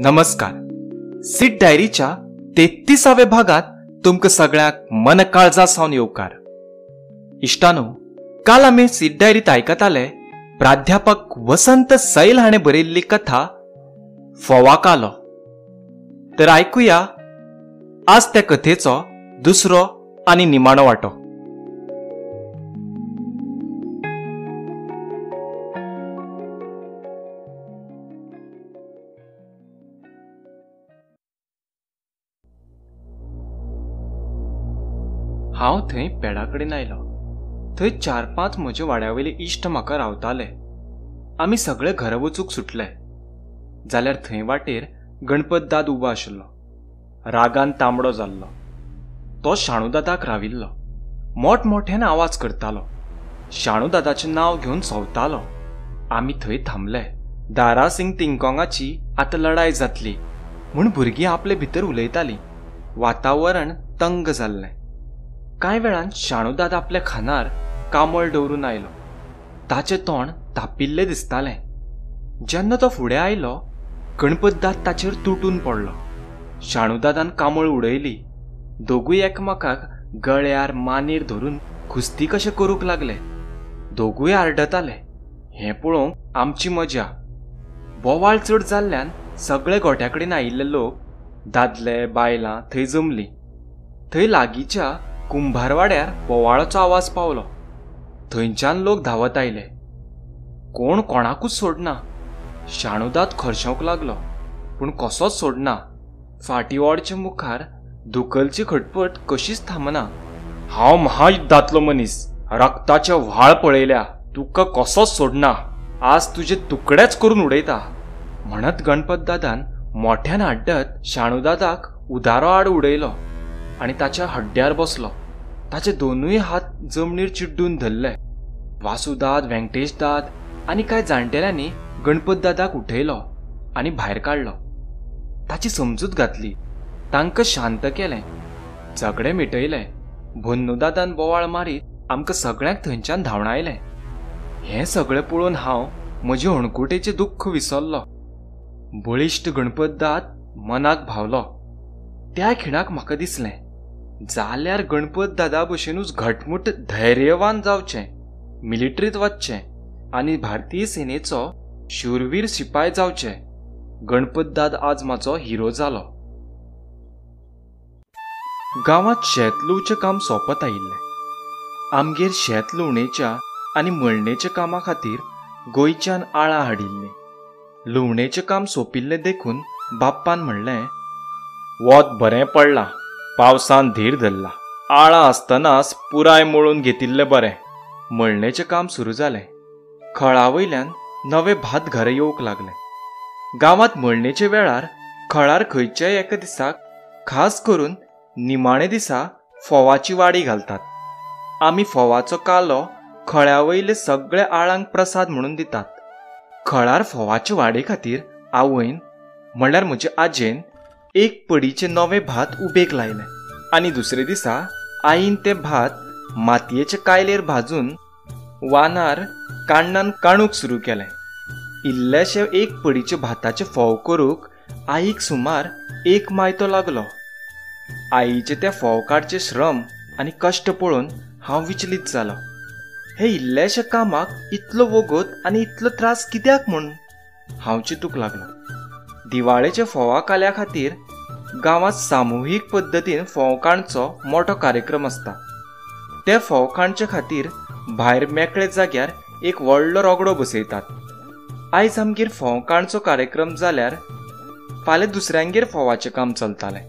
नमस्कार. सीट डायरीच्या 33व्या भागात तुमकां सगळ्यांक मन काळजा सावन येवकार. इश्टानो, काल आमी सीट डायरीत आयकताले प्राध्यापक वसंत सैल हाणें बरयल्ली कथा फोवा कालो. तर आयकुया आज त्या कथेचो दुसरो आनी निमाणो वांटो. हांव थंय पेडाकडेन आयलो. थंय 4-5 म्हजे वाड्यावयले इश्ट म्हाका रावताले. आमी सगळे घरा वचूंक सुटले जाल्यार थंय वाटेर गणपत दाद उबो आशिल्लो. रागान तांबडो जाल्लो. तो शाणू दादाक राविल्लो. मोठमोठ्यान आवाज करतालो. शाणू दादाचें नांव घेवन सवतालो. आमी थंय थांबले. दारासिंग तिंगकोंगाची आतां लढाय जातली म्हूण भुरगीं आपले भितर उलयतालीं. वातावरण तंग जाल्लें. कांय वेळान शाणू दादा आपल्या खांदार कामळ दवरून आयलो. ताचें तोंड तापिल्लें दिसतालें. जेन्ना तो फुडें आयलो गणपत दाद ताचेर तुटून पडलो. शाणू दादान कामळ उडयली. दोगूय एकामेकाक गळ्यार मानेर धरून कुस्ती कशें करूंक लागले. दोगूय आरडताले. हें पळोवंक आमची मजा. बोवाळ चड जाल्ल्यान सगळे गोठ्याकडेन आयिल्ले लोक, दादले बायलां थंय जमलीं. थंय लागींच्या कुंभारवाड्यार बोवाळाचो आवाज पावलो. थंयच्यान लोक धांवत आयले. कोण कोणाकूच सोडना. शाणू दाद खर्शोंक लागलो पूण कसोच सोडना. फाटीं ओडचे मुखार दुकलची खटपट कशीच थांबना. हांव महायुध्दांतलो मनीस. रक्ताचे व्हाळ पळयल्या. तुका कसोच सोडना. आज तुजे तुकडेच करून उडयता. म्हणत गणपत दादान मोठ्यान हाड्डत शाणू दादाक उदारो आड उडयलो आनी ताच्या हड्ड्यार बसलो. ताचे दोनूय हात जमनीर चिड्डून धरले. वासुदाद, वेंकटेश दाद आनी कांय जाणटेल्यांनी गणपत दादाक उठयलो आनी भायर काडलो. ताची समजूत घातली. तांकां शांत केलें. झगडें मिटयलें. भोन्नू दादान बोवाळ मारीत आमकां सगळ्यांक थंयच्यान धांवडायलें. हें सगळें पळोवन हांव म्हजे अणकुटेचें दुख्ख विसरलो. बळिश्ट गणपत दाद मनाक भावलो. त्या खिणाक म्हाका दिसलें जाल्यार गणपत दादा भशेनूच घटमूट धैर्यवान जावचें, मिलिटरींत वचचें आनी भारतीय सेनेचो शूरवीर शिपाय जावचें. गणपत दाद आज म्हाजो हिरो जालो. गांवांत शेत लुवचें काम सोंपत आयिल्लें. आमगेर शेत लुवणेच्या आनी मळणेच्या कामा खातीर गोंयच्यान आळां हाडिल्लीं. लुवणेचें काम सोंपिल्लें देखून बाप्पान म्हणलें, वोत बरें पडलां. पावसान धीर धरला. आळां आसतनाच पुराय मळून घेतिल्लें बरें. मळणेचें काम सुरू जालें. खळावयल्यान नवे भात घरा येवंक लागले. गांवांत मळणेचे वेळार खळार खंयच्याय एका दिसाक खास करून निमाणे दिसा फोवाची वाडी घालतात. आमी फोवाचो कालो खळ्यावयले सगळे आळांक प्रसाद म्हणून दितात. खळार फोवाचे वाडे खातीर आवयन म्हणल्यार म्हजे आजेन एक पडीचे नवे भात उबेक लायले आनी दुसरे दिसा आईन ते भात मातयेचे कायलेर भाजून वानार काण्णान काणूक सुरू केलें. इल्लेशे एक पडीचे भाताचे फोव करूंक आईक सुमार 1 मायतो लागलो. आईचे ते फोव काडचे श्रम आनी कश्ट पळोवन हांव विचलीत जालो. हे इल्लेशे कामाक इतलो वगत आनी इतलो त्रास कित्याक म्हूण हांव चिंतूंक लागलो. दिवाळेच्या फोवा काल्या खातीर गांवांत सामुहीक पद्दतीन फोवकाणचो मोठो कार्यक्रम आसता. ते फोवकाणचे खातीर भायर मेकळे जाग्यार एक व्हडलो रगडो बसयतात. आयज आमगेर फोवकाणचो कार्यक्रम जाल्यार फाल्यां दुसऱ्यांगेर फोवाचें काम चलतालें.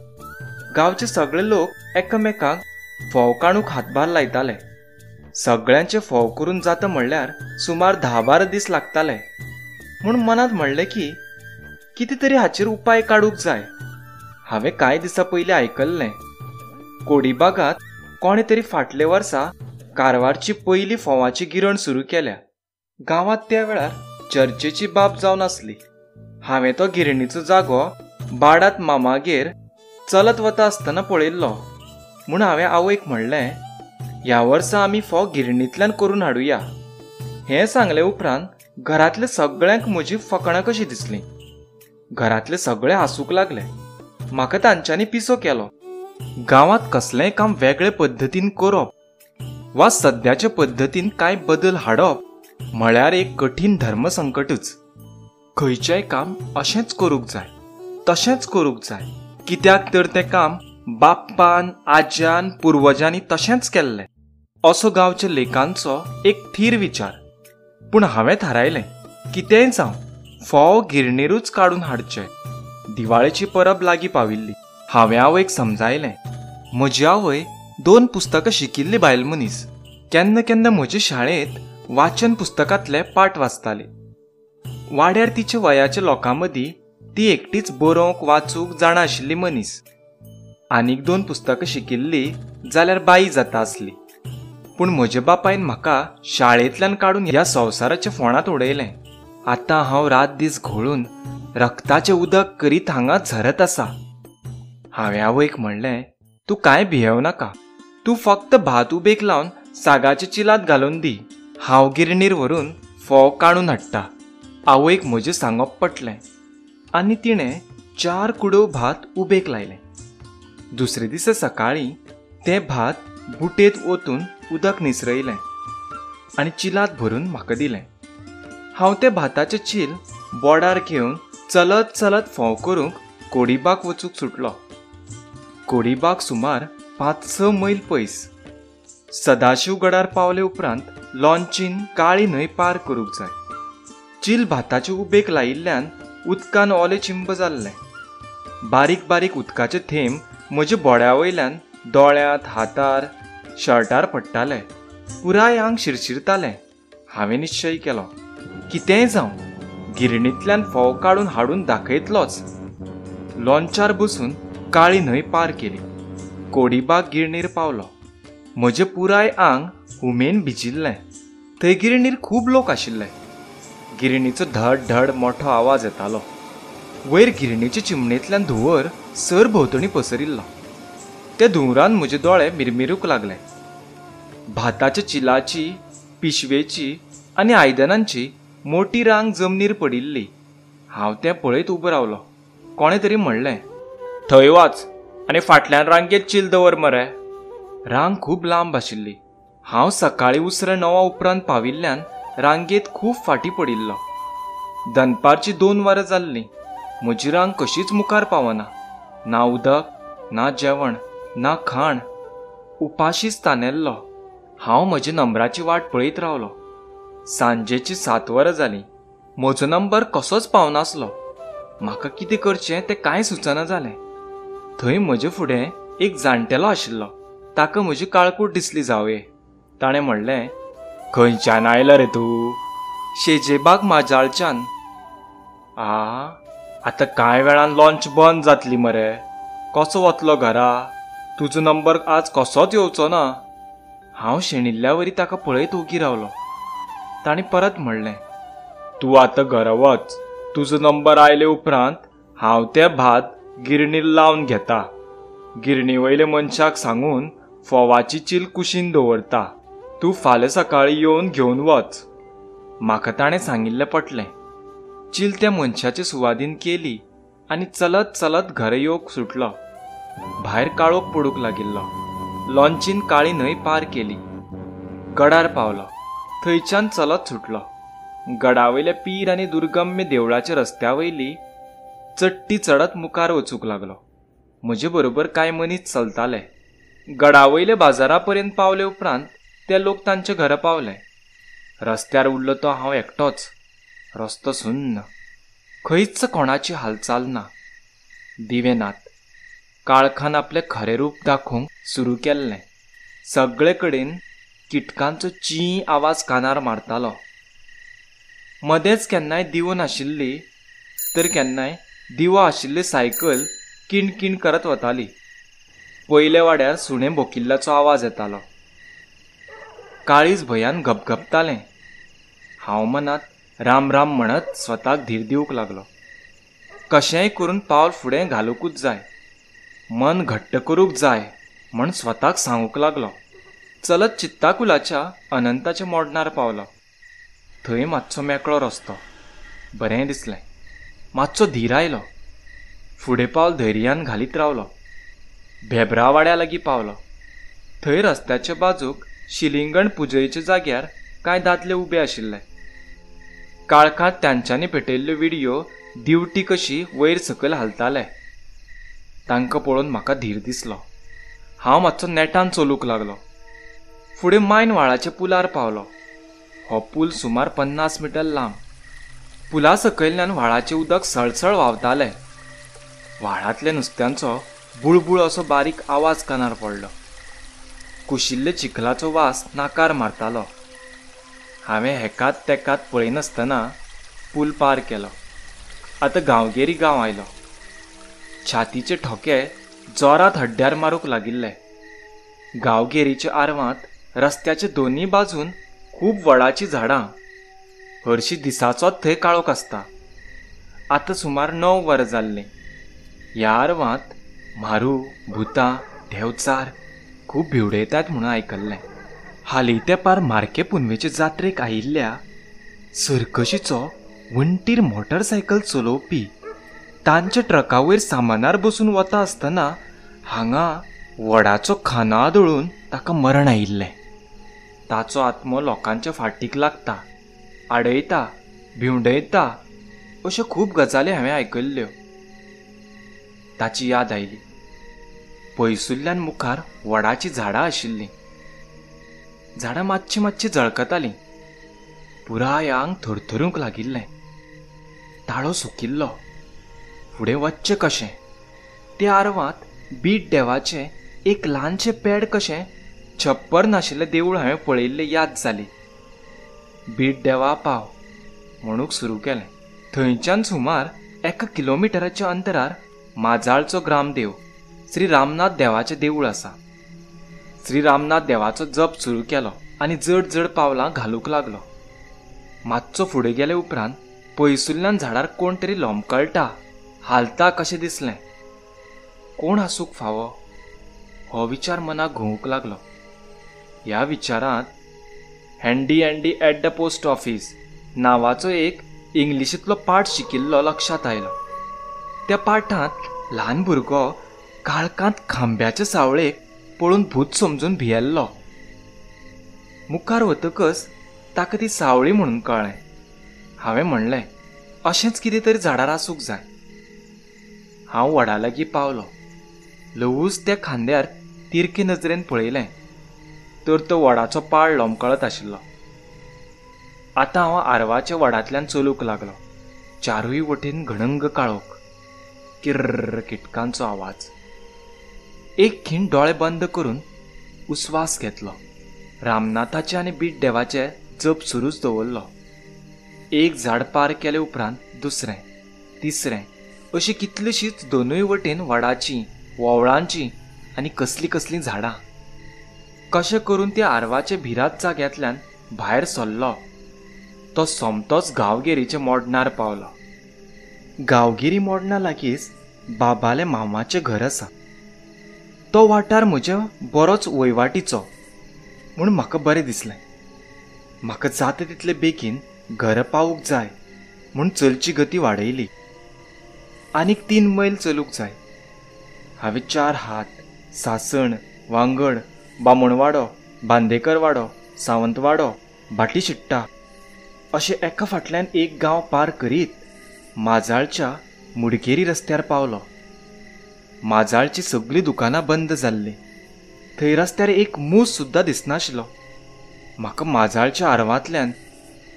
गांवचे सगळे लोक एकामेकांक फोव काणूक हातभार लायताले. सगळ्यांचे फोव करून जाता म्हणल्यार सुमार 10-12 दीस लागताले. म्हूण मनांत म्हणलें की कितें तरी हाचेर उपाय काडूंक जाय. हांवें कांय दिसां पयलीं आयकल्लें कोडीबागांत कोणे तरी फाटले वर्सा कारवारची पयली फोवाची गिरण सुरू केल्या. गांवांत त्या वेळार चर्चेची बाब जावन आसली. हांवें तो गिरणीचो जागो बाडात मामागेर चलत वता आसतना पळयल्लो. म्हूण हांवें आवयक म्हणलें, ह्या वर्सा आमी फोव गिरणींतल्यान करून हाडुया. हें सांगले उपरांत घरांतल्या सगळ्यांक म्हजी फकाणां कशी दिसलीं. घरातले सगळे हांसूंक लागले. म्हाका तांच्यांनी पिसो केलो. गांवांत कसलेंय काम वेगळे पद्दतीन करप वा सद्याचे पद्दतीन कांय बदल हाडप म्हळ्यार एक कठीण धर्मसंकटच. खंयचेंय काम अशेंच करूंक जाय, तशेंच करूंक जाय, कित्याक तर तें काम बाप्पान, आज्यान, पुर्वजांनी तशेंच केल्लें असो गांवच्या लेकांचो एक थीर विचार. पूण हांवें थारायलें, कितेंय जावं फोव गिरणीरूच काडून हाडचे. दिवाळेची परब लागीं पाविल्ली. हांवें आवयक समजायलें. म्हजी आवय 2 पुस्तकां शिकिल्ली बायल मनीस. केन्ना केन्ना म्हजे शाळेंत वाचन पुस्तकांतले पाठ वाचताली. वाड्यार तिचे वयाच्या लोकां मदीं ती एकटीच बरोवंक वाचूंक जाणा आशिल्ली मनीस. आनीक 2 पुस्तकां शिकिल्ली जाल्यार बाई जाता आसली. पूण म्हज्या बापायन म्हाका शाळेंतल्यान काडून ह्या संवसाराच्या फोंडांत उडयलें. आतां हांव रात दीस घोळून रक्ताचें उदक करीत हांगाच झरत आसा. हांवें आवयक म्हणलें, तूं कांय भियेव नाका. तूं फक्त भात उबेक लावन सागाच्या चिलांत घालून दी. हांव गिरणीर व्हरून फोव काडून हाडटा. आवयक म्हजें सांगप पटलें आनी तिणें 4 कुडो भात उबेक लायलें. दुसरे दिसा सकाळीं तें भात बुटेंत ओतून उदक निसरयलें आनी चिलांत भरून म्हाका दिलें. हांव तें भाताचें चील बोडार घेवन चलत चलत फोव करूंक कोडीबाग वचूंक सुटलो. कोडीबाग सुमार 5-6 मैल पयस. सदाशिवगडार पावले उपरांत लॉन्चीन काळी न्हंय पार करूंक जाय. चील भाताचे उबेक लायिल्ल्यान उदकान ओले चिंब जाल्ले. बारीक बारीक उदकाचे थेंब म्हज्या बोड्या वयल्यान दोळ्यांत, हातार, शर्टार पडटाले. पुराय आंग शिरशिरतालें. हांवें निश्चय केलो, कितेंय जावं गिरणींतल्यान फोव काडून हाडून दाखयतलोच. लॉन्चार बसून काळी न्हंय पार केली. कोडीबाग गिरणीर पावलो. म्हजें पुराय आंग हुमेन भिजिल्लें. थंय गिरणीर खूब लोक आशिल्ले. गिरणीचो धड धड मोठो आवाज येतालो. वयर गिरणीच्या चिमणेंतल्यान धुंवर सरभोंवतणी पसरिल्लो. त्या धुंवरान म्हजे दोळे मिरमिरूंक लागले. भाताच्या चिलाची, पिशवेची आनी आयदनांची मोठी रांग जमनीर पडिल्ली. हांव तें पळयत उबो रावलो. कोणें तरी म्हणलें, थंय वाच आनी फाटल्यान रांगेत चील दवर मरे. रांग खूब लांब आशिल्ली. हांव सकाळीं उसरां 9 उपरांत पाविल्ल्यान रांगेत खूब फाटीं पडिल्लो. दनपारची 2 वरां जाल्लीं. म्हजी रांग कशीच मुखार पावना. ना उदक, ना जेवण, ना खाण. उपाशीच तानेल्लो. हांव म्हज्या नंबराची वाट पळयत रावलो. सांजेची 7 वरां जालीं. म्हजो नंबर कसोच पावनासलो. म्हाका कितें करचें तें कांय सुचना जालें. थंय म्हजे फुडें एक जाणटेलो आशिल्लो. ताका म्हजी काळकूट दिसली जावये. ताणें म्हणलें, खंयच्यान आयला रे तूं? शेजेबाग माजाळच्यान. आतां कांय वेळान लॉन्च बंद जातली मरे. कसो वतलो घरा? तुजो नंबर आज कसोच येवचो ना. हांव शेणिल्ल्या वरी ताका पळयत ओगी रावलो. ताणें परत म्हणलें, तूं आतां घरा वच. तुजो नंबर आयले उपरांत हांव तें भात गिरणीर लावन घेता. गिरणी वयले मनशाक सांगून फोवाची चील कुशीन दवरता. तूं फाल्यां सकाळीं येवन घेवन वच. म्हाका ताणें सांगिल्लें पटलें. चील त्या मनशाचे सुवादीन केली आनी चलत चलत घरा येवंक सुटलो. भायर काळोख पडूंक लागिल्लो. लॉन्चीन काळी न्हंय पार केली. गडार पावलो. थंयच्यान चलत सुटलो. गडावयल्या पीर आनी दुर्गम्य देवळाच्या रस्त्या वयली चडटी चडत मुखार वचूंक लागलो. म्हजे बरोबर कांय मनीस चलताले. गडावयले बाजारा पर्यंत पावले उपरांत ते लोक तांचे घरा पावले. रस्त्यार उरलो तो हांव एकटोच. रस्तो सुन्न. खंयच कोणाची हालचाल ना. दिवे नात. काळखान आपलें खरें रूप दाखोवंक सुरू केल्लें. सगळे कडेन किटकांचो ची आवाज कानार मारतालो. मदेंच केन्नाय दिवो नाशिल्ली तर केन्नाय दिवो आशिल्ली सायकल किणकिण करत वताली. पयले वाड्यार सुणें भोकिल्ल्याचो आवाज येतालो. काळीज भंयान घपघपतालें. हांव मनांत राम राम म्हणत स्वताक धीर दिवंक लागलो. कशेंय करून पावल फुडें घालूंकूच जाय. मन घट्ट करूंक जाय म्हण स्वताक सांगूंक लागलो. चलत चित्ताकुलाच्या अनंताच्या मोडणार पावलो. थंय मातसो मेकळो रस्तो. बरें दिसलें. मातसो धीर आयलो. फुडें पावल धैर्यान घालीत रावलो. भेब्रावाड्या लागीं पावलो. थंय रस्त्याचे बाजूक शिलिंगण पुजयेच्या जाग्यार कांय दादले उबे आशिल्ले. काळखांत तांच्यांनी पेटयल्ल्यो विडयो दिवटी कशी वयर सकयल हालताले. तांकां पळोवन म्हाका धीर दिसलो. हांव मातसो नेटान चलूंक लागलो. फुडें मायन व्हाळाच्या पुलार पावलो. हो पूल सुमार 50 मीटर लांब. पुला सकयल्यान व्हाळाचें उदक सळसळ व्हांवतालें. व्हाळांतल्या नुस्त्यांचो बुळबुळ असो बारीक आवाज कानार पडलो. कुशिल्ले चिखलाचो वास नाकार मारतालो. हांवें हेकात तेकात पळयनासतना पूल पार केलो. आतां गांवगिरी गांव आयलो. छातीचे ठोके जोरात हड्ड्यार मारूंक लागिल्ले. गांवगिरीच्या आरवांत रस्त्याच्या दोनूय बाजून खूब वडाची झाडां. हरशीं दिसाचोच थंय काळोख आसता. आतां सुमार 9 वरां जाल्लीं. ह्या आरवांत म्हारू, भुतां, देवचार खूब भिवडयतात म्हणून आयकल्लें. हालीं तेंपार मारके पुनवेचे जात्रेक आयिल्ल्या सर्कशीचो वण्टीर मोटरसायकल चलोवपी तांच्या ट्रका वयर सामानार बसून वता आसतना हांगा वडाचो खांदो आदळून ताका मरण आयिल्लें. ताचो आत्मो लोकांच्या फाटीक लागता, आडयता, भिवंडयता अश्यो खूब गजाली हांवें आयकल्ल्यो. ताची याद आयली. पयसुल्ल्यान मुखार वडाचीं झाडां आशिल्लीं. झाडां मातशीं मातशीं जळकतालीं. पुराय आंग थरथरूंक लागिल्लें. ताळो सुकिल्लो. फुडें वच्चें कशें. त्या आरवांत बीट देवाचें एक ल्हानशें पेड कशें छप्पर नाशिल्लें देवूळ हांवें पळयिल्लें याद जाली. बीट देवा पाव म्हणूंक सुरू केलें. थंयच्यान सुमार 1 किलोमिटराच्या अंतरार माजाळचो ग्रामदेव श्री रामनाथ देवाचें देवूळ आसा. श्री रामनाथ देवाचो जप सुरू केलो आनी जड जड पावलां घालूंक लागलो. मातसो फुडें गेले उपरांत पयसुल्ल्यान झाडार कोण तरी लोंबकळटा, हालता कशें दिसलें. कोण आसूंक फावो हो विचार मनाक घुंवूंक लागलो. ह्या विचारांत हँडी हँडी एट द पोस्ट ऑफिस नांवाचो एक इंग्लिशींतलो पाठ शिकिल्लो लक्षांत आयलो. त्या पाठांत ल्हान भुरगो काळखांत खांब्याच्या सावळेक पळोवन भूत समजून भियेल्लो. मुखार वतकच ताका ती सावळी म्हणून कळ्ळें. हांवें म्हणलें अशेंच कितें तरी झाडार आसूंक जाय. हांव वडा लागीं पावलो. ल्हवूच त्या खांद्यार तिरके नजरेन पळयलें तर तो वडाचो पाळ लोंबकळत आशिल्लो. आतां हांव आरवाच्या वडांतल्यान चलूंक लागलो. चारूय वटेन घणंग काळोख. किर्र किटकांचो आवाज. एक खीण दोळे बंद करून उस्वास घेतलो. रामनाथाचे आनी बीट देवाचे जप सुरूच दवरलो. एक झाड पार केले उपरांत दुसरें, तिसरें अशीं कितलींशींच दोनूय वटेन वडाचीं, वोवळांचीं आनी कसलीं कसलीं झाडां. कशें करून त्या आरवाचे भिरांत जाग्यांतल्यान भायर सरलो. तो सोमतोच गांवगिरीच्या मोडणार पावलो. गांवगिरी मोडना लागींच बाबाले मामाचें घर आसा. तो वाठार म्हज्या बरोच वयवाटीचो म्हूण म्हाका बरें दिसलें. म्हाका जाता तितले बेगीन घर पावूंक जाय म्हूण चलची गती वाडयली. आनीक 3 मैल चलूंक जाय. हांवें 4 हात, सासण, वांगड, बामणवाडो, बांदेकर वाडो, सावंतवाडो, भाटीशिट्टा अशें एका फाटल्यान एक गांव पार करीत माजाळच्या मुडकेरी रस्त्यार पावलो. माजाळची सगळीं दुकानां बंद जाल्लीं. थंय रस्त्यार एक मूस सुद्दां दिसनाशिल्लो. म्हाका माजाळच्या आरवांतल्यान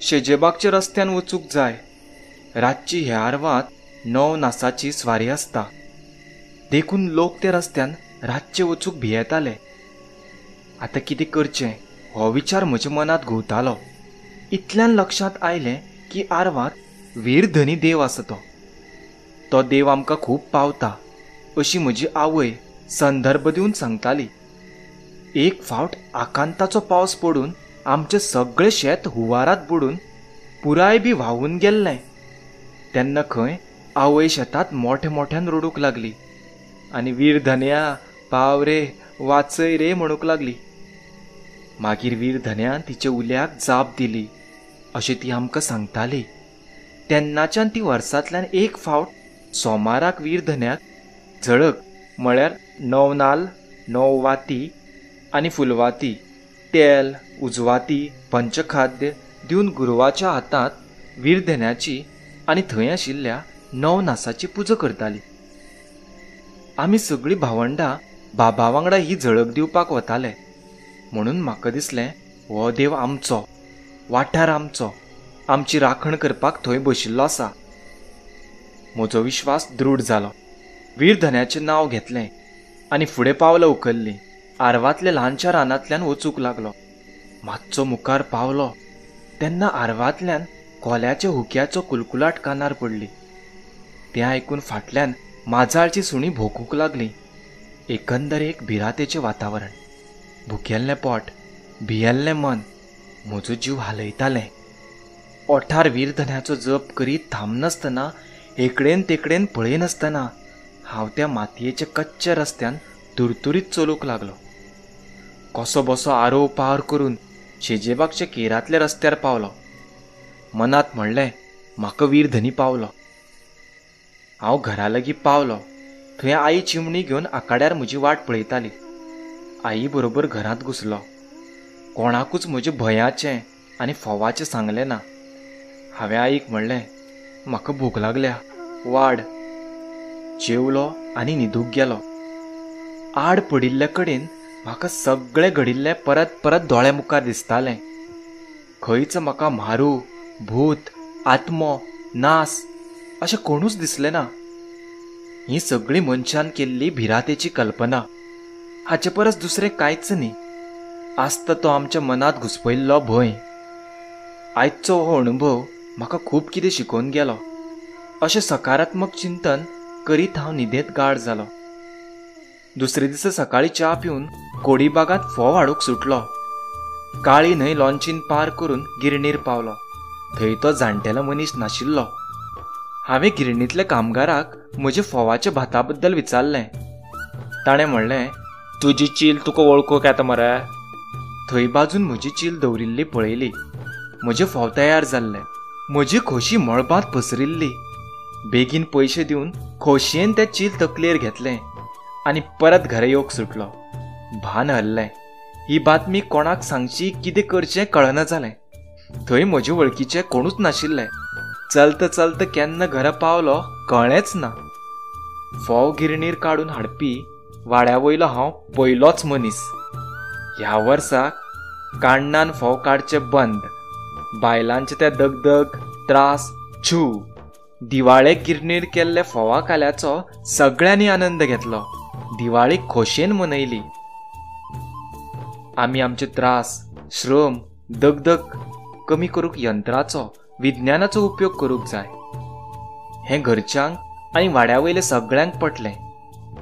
शेजेबागच्या रस्त्यान वचूंक जाय. रातची ह्या आरवांत 9 नासाची स्वारी आसता. देखून लोक त्या रस्त्यान रातचे वचूंक भियेताले. आतां कितें करचें हो विचार म्हज्या मनांत घुंवतालो. इतल्यान लक्षांत आयलें की आरवांत वीरधनी देव आसा तो. तो देव आमकां खूब पावता अशी म्हजी आवय संदर्भ दिवन सांगताली. एक फावट आकांताचो पावस पडून आमचें सगळें शेत हुंवारांत बुडून पुराय बी व्हांवून गेल्लें. तेन्ना खंय आवय शेतांत मोठ्या मोठ्यान रडूंक लागली आनी वीरधन्या पाव रे, वाचय रे म्हणूंक लागली. मागीर वीरधन्यान तिचे उल्याक जाप दिली अशें ती आमकां सांगताली. तेन्नाच्यान ती वर्सांतल्यान एक फावट सोमाराक वीरधन्याक झळक म्हळ्यार 9 नाल्ल, 9 वाती आनी फुलवाती, तेल, उजवाती, पंचखाद्य दिवन गुरवाच्या हातांत वीरधन्याची आनी थंय आशिल्ल्या 9 नासाची पुजा करताली. आमी सगळीं भावंडां बाबा वांगडा ही झळक दिवपाक वताले. म्हणून म्हाका दिसलें हो देव आमचो, वाठार आमचो, आमची राखण करपाक थंय बशिल्लो आसा. म्हजो विश्वास दृढ जालो. वीरधन्याचें नांव घेतलें आनी फुडें पावलां उखल्लीं. आरवांतल्या ल्हानशा रानांतल्यान वचूंक लागलो. मातसो मुखार पावलो तेन्ना आरवांतल्यान कोल्याच्या हुक्याचो कुलकुलाट कानार पडली. तें आयकून फाटल्यान माजाळची सुणी भोंकूंक लागलीं. एकंदर एक भिरांतेचें वातावरण. भुकेल्लें पोट, भियेल्लें मन, म्हजो जीव हालयतालें. ओठार वीरधन्याचो जप करीत थांबनासतना, एकडेन तेकडेन पळयनासतना हांव त्या मातयेच्या कच्च्या रस्त्यान तुरतुरीत चलूंक लागलो. कसो बसो आरोव पार करून शेजेबागच्या केरांतल्या रस्त्यार पावलो. मनांत म्हणलें म्हाका वीरधनी पावलो. हांव घरा लागीं पावलो. थंय आई चिमणी घेवन आंकाड्यार म्हजी वाट पळयताली. आई बरोबर घरांत घुसलो. कोणाकूच म्हजे भंयाचें आनी फोवाचें सांगलें ना. हांवें आईक म्हणलें म्हाका भूक लागल्या, वाड. जेवलो आनी न्हिदूंक गेलो. आड पडिल्ले कडेन म्हाका सगळें घडिल्लें परत परत दोळे मुखार दिसतालें. खंयच म्हाका म्हारू, भूत, आत्मो, नास अशें कोणूच दिसलें ना. ही सगळी मनशान केल्ली भिरांतेची कल्पना. हाचे परस दुसरें कांयच न्ही. आसता तो आमच्या मनांत घुसपयल्लो भंय. आयचो हो अणभव म्हाका खूब कितें शिकोवन गेलो. अशें सकारात्मक चिंतन करीत हांव न्हिदेंत गाढ जालो. दुसरे दिसा सकाळीं च्या पिवन कोडीबागांत फोव हाडूंक सुटलो. काळी न्हंय लॉन्चीन पार करून गिरणीर पावलो. थंय तो जाणटेलो मनीस नाशिल्लो. हांवें गिरणींतल्या कामगाराक म्हज्या फोवाच्या भाता बद्दल विचारलें. ताणें म्हणलें तुजी चील तुका वळखूंक येता मरे. थंय बाजून म्हजी चील दवरिल्ली पळयली. म्हजे फोव तयार जाल्ले. म्हजी खोशी मळबांत पसरिल्ली. बेगीन पयशे दिवन खोशयेन तें चील तकलेर घेतलें आनी परत घरा येवंक सुटलो. भान हरलें. ही बातमी कोणाक सांगची कितें करचें कळना जालें. थंय म्हजे वळखीचे कोणूच नाशिल्ले. चलत चलत केन्ना घरा पावलो कळ्ळेंच ना. फोव गिरणीर काडून हाडपी वाड्या वयलो हांव पयलोच मनीस. ह्या वर्साक काण्णान फोव काडचे बंद. बायलांचे ते दगदग, त्रास, छू. दिवाळेक गिरणीर केल्ल्या फोवा काल्याचो सगळ्यांनी आनंद घेतलो. दिवाळी खोशेन मनयली. आमी आमचे त्रास, श्रम, दगदग कमी करूंक यंत्राचो, विज्ञानाचो उपयोग करूंक जाय. हें घरच्यांक आनी वाड्या वयले सगळ्यांक पटलें.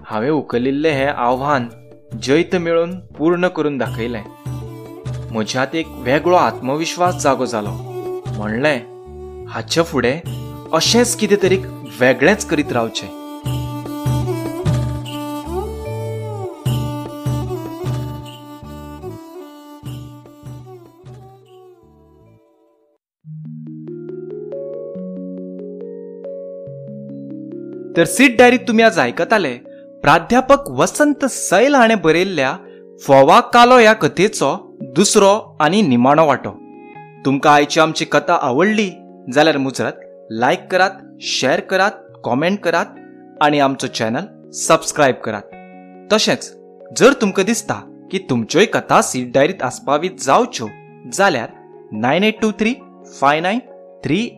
हांवें उखलिल्लें हें आव्हान जैत मेळोवन पूर्ण करून दाखयलें. म्हज्यात एक वेगळो आत्मविश्वास जागो जालो. म्हणलें हाचे फुडें अशेंच कितें तरी वेगळेंच करीत रावचें. तर सीट डायरीत तुम्ही आज आयकताले प्राध्यापक वसंत सैल हाणें बरयल्ल्या फोवा कालो ह्या कथेचो दुसरो आनी निमाणो वांटो. तुमकां आयची आमची कथा आवडली जाल्यार मुजरत लायक करात, शेअर करात, कॉमेंट करात आनी आमचो चॅनल सबस्क्रायब करात. तशेंच जर तुमकां दिसता की तुमच्योय कथा सीट डायरीत आस्पावीत जावच्यो जाल्यार 9823 5938